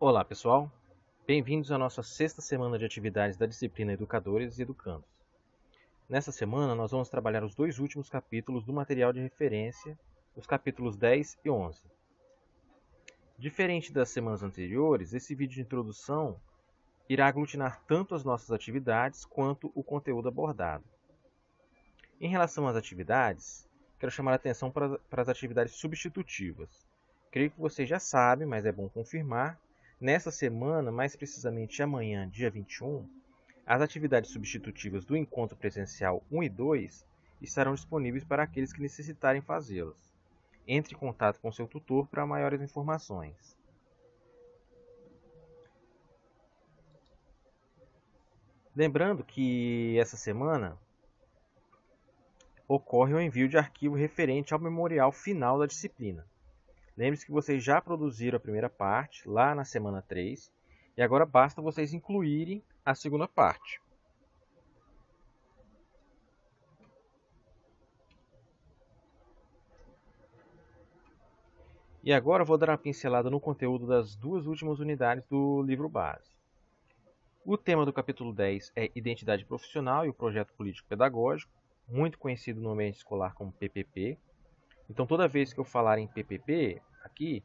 Olá, pessoal. Bem-vindos à nossa sexta semana de atividades da disciplina Educadores e Educandos. Nessa semana, nós vamos trabalhar os dois últimos capítulos do material de referência, os capítulos 10 e 11. Diferente das semanas anteriores, esse vídeo de introdução irá aglutinar tanto as nossas atividades quanto o conteúdo abordado. Em relação às atividades, quero chamar a atenção para as atividades substitutivas. Creio que vocês já sabem, mas é bom confirmar. Nessa semana, mais precisamente amanhã, dia 21, as atividades substitutivas do encontro presencial 1 e 2 estarão disponíveis para aqueles que necessitarem fazê-las. Entre em contato com seu tutor para maiores informações. Lembrando que essa semana ocorre o envio de arquivo referente ao memorial final da disciplina. Lembre-se que vocês já produziram a primeira parte, lá na semana 3, e agora basta vocês incluírem a segunda parte. E agora eu vou dar uma pincelada no conteúdo das duas últimas unidades do livro base. O tema do capítulo 10 é Identidade Profissional e o Projeto Político Pedagógico, muito conhecido no ambiente escolar como PPP. Então, toda vez que eu falar em PPP aqui,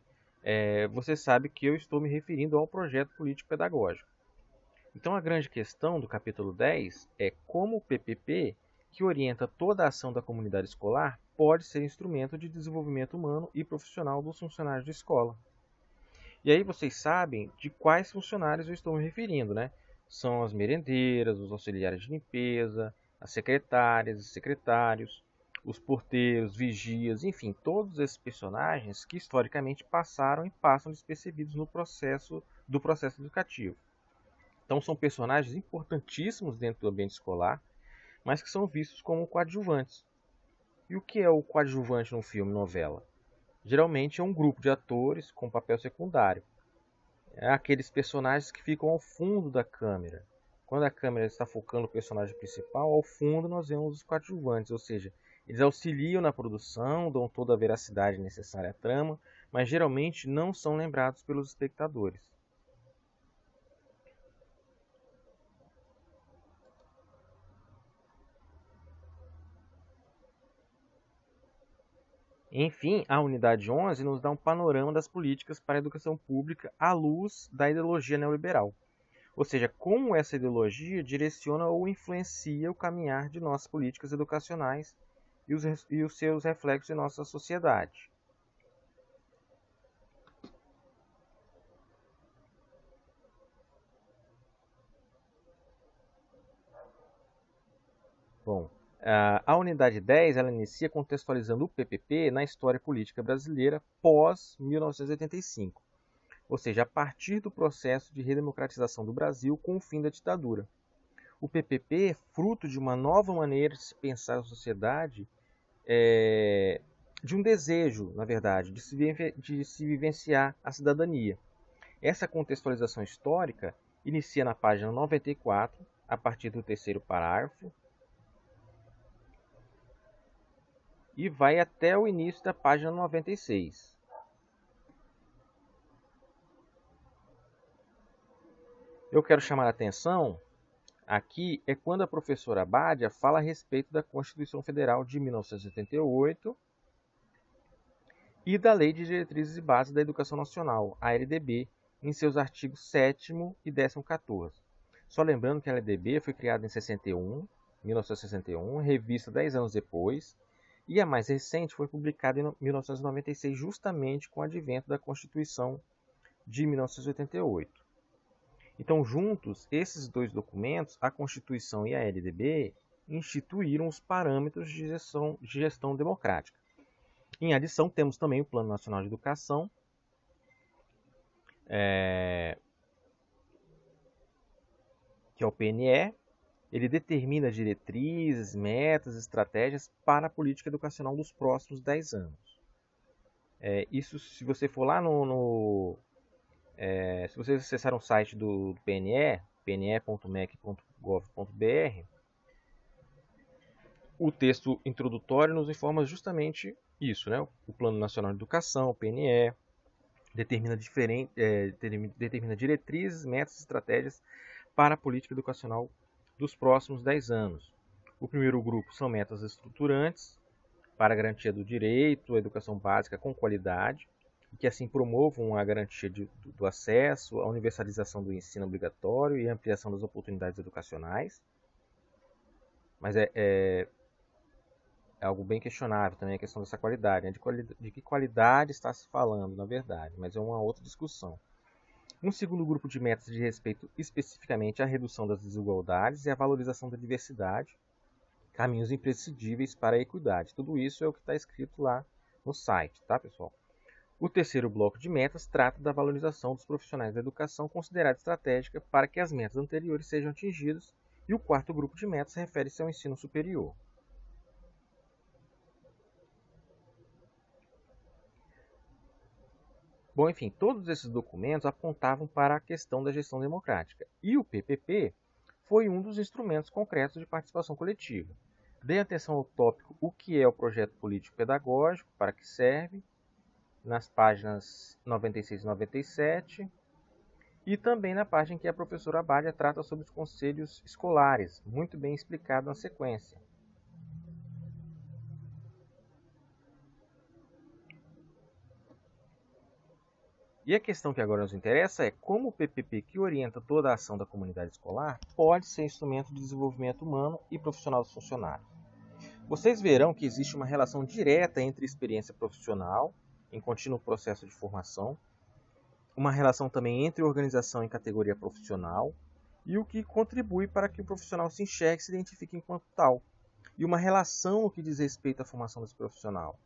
você sabe que eu estou me referindo ao Projeto Político Pedagógico. Então, a grande questão do capítulo 10 é como o PPP, que orienta toda a ação da comunidade escolar, pode ser instrumento de desenvolvimento humano e profissional dos funcionários de escola. E aí vocês sabem de quais funcionários eu estou me referindo, né? São as merendeiras, os auxiliares de limpeza, as secretárias e secretários, os porteiros, vigias, enfim, todos esses personagens que historicamente passaram e passam despercebidos no processo educativo. Então são personagens importantíssimos dentro do ambiente escolar, mas que são vistos como coadjuvantes. E o que é o coadjuvante num filme, novela? Geralmente é um grupo de atores com papel secundário. É aqueles personagens que ficam ao fundo da câmera. Quando a câmera está focando o personagem principal, ao fundo nós vemos os coadjuvantes, ou seja, eles auxiliam na produção, dão toda a veracidade necessária à trama, mas geralmente não são lembrados pelos espectadores. Enfim, a unidade 11 nos dá um panorama das políticas para a educação pública à luz da ideologia neoliberal. Ou seja, como essa ideologia direciona ou influencia o caminhar de nossas políticas educacionais e os seus reflexos em nossa sociedade. Bom, a unidade 10 ela inicia contextualizando o PPP na história política brasileira pós-1985, ou seja, a partir do processo de redemocratização do Brasil com o fim da ditadura. O PPP é fruto de uma nova maneira de se pensar a sociedade, de um desejo, na verdade, de se vivenciar a cidadania. Essa contextualização histórica inicia na página 94, a partir do terceiro parágrafo, e vai até o início da página 96. Eu quero chamar a atenção aqui é quando a professora Bádia fala a respeito da Constituição Federal de 1988 e da Lei de Diretrizes e Bases da Educação Nacional, a LDB, em seus artigos 7º e 14º. Só lembrando que a LDB foi criada em 1961, revista 10 anos depois, e a mais recente foi publicada em 1996, justamente com o advento da Constituição de 1988. Então, juntos, esses dois documentos, a Constituição e a LDB, instituíram os parâmetros de gestão democrática. Em adição, temos também o Plano Nacional de Educação, que é o PNE. Ele determina diretrizes, metas, estratégias para a política educacional dos próximos 10 anos. Isso, se você for lá se você acessar o site do PNE, pne.mec.gov.br, o texto introdutório nos informa justamente isso, né? O Plano Nacional de Educação, o PNE, determina diretrizes, metas e estratégias para a política educacional dos próximos 10 anos. O primeiro grupo são metas estruturantes para a garantia do direito à educação básica com qualidade, que assim promovam a garantia do acesso, a universalização do ensino obrigatório e a ampliação das oportunidades educacionais. Mas é algo bem questionável também a questão dessa qualidade, né? De que qualidade está se falando, na verdade, mas é uma outra discussão. Um segundo grupo de metas diz respeito especificamente à redução das desigualdades e à valorização da diversidade, caminhos imprescindíveis para a equidade. Tudo isso é o que está escrito lá no site, tá, pessoal? O terceiro bloco de metas trata da valorização dos profissionais da educação considerada estratégica para que as metas anteriores sejam atingidas, e o quarto grupo de metas refere-se ao ensino superior. Bom, enfim, todos esses documentos apontavam para a questão da gestão democrática, e o PPP foi um dos instrumentos concretos de participação coletiva. Dê atenção ao tópico O que é o projeto político-pedagógico, para que serve, nas páginas 96 e 97, e também na página em que a professora Abádia trata sobre os conselhos escolares, muito bem explicado na sequência. E a questão que agora nos interessa é como o PPP, que orienta toda a ação da comunidade escolar, pode ser instrumento de desenvolvimento humano e profissional dos funcionários. Vocês verão que existe uma relação direta entre experiência profissional, em contínuo processo de formação, uma relação também entre organização e categoria profissional, e o que contribui para que o profissional se enxergue e se identifique enquanto tal, e uma relação no que diz respeito à formação desse profissional.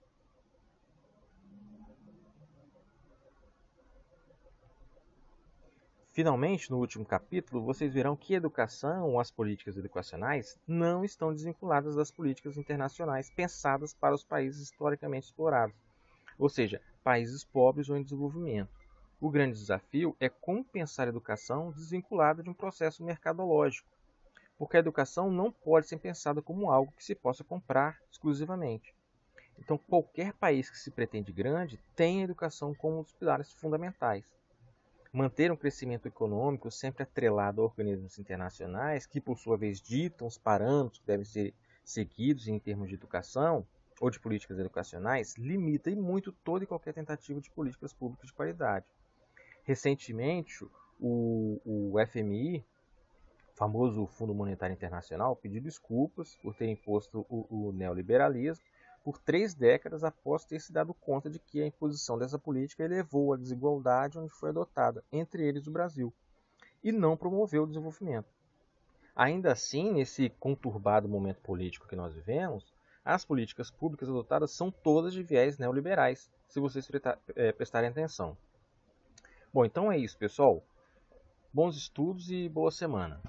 Finalmente, no último capítulo, vocês verão que a educação ou as políticas educacionais não estão desvinculadas das políticas internacionais pensadas para os países historicamente explorados, ou seja, países pobres ou em desenvolvimento. O grande desafio é como pensar a educação desvinculada de um processo mercadológico, porque a educação não pode ser pensada como algo que se possa comprar exclusivamente. Então, qualquer país que se pretende grande tem a educação como um dos pilares fundamentais. Manter um crescimento econômico sempre atrelado a organismos internacionais, que por sua vez ditam os parâmetros que devem ser seguidos em termos de educação ou de políticas educacionais, limita e muito toda e qualquer tentativa de políticas públicas de qualidade. Recentemente, o FMI, famoso Fundo Monetário Internacional, pediu desculpas por ter imposto o neoliberalismo por 3 décadas após ter se dado conta de que a imposição dessa política elevou a desigualdade onde foi adotada, entre eles o Brasil, e não promoveu o desenvolvimento. Ainda assim, nesse conturbado momento político que nós vivemos, as políticas públicas adotadas são todas de viés neoliberais, se vocês prestarem atenção. Bom, então é isso, pessoal. Bons estudos e boa semana.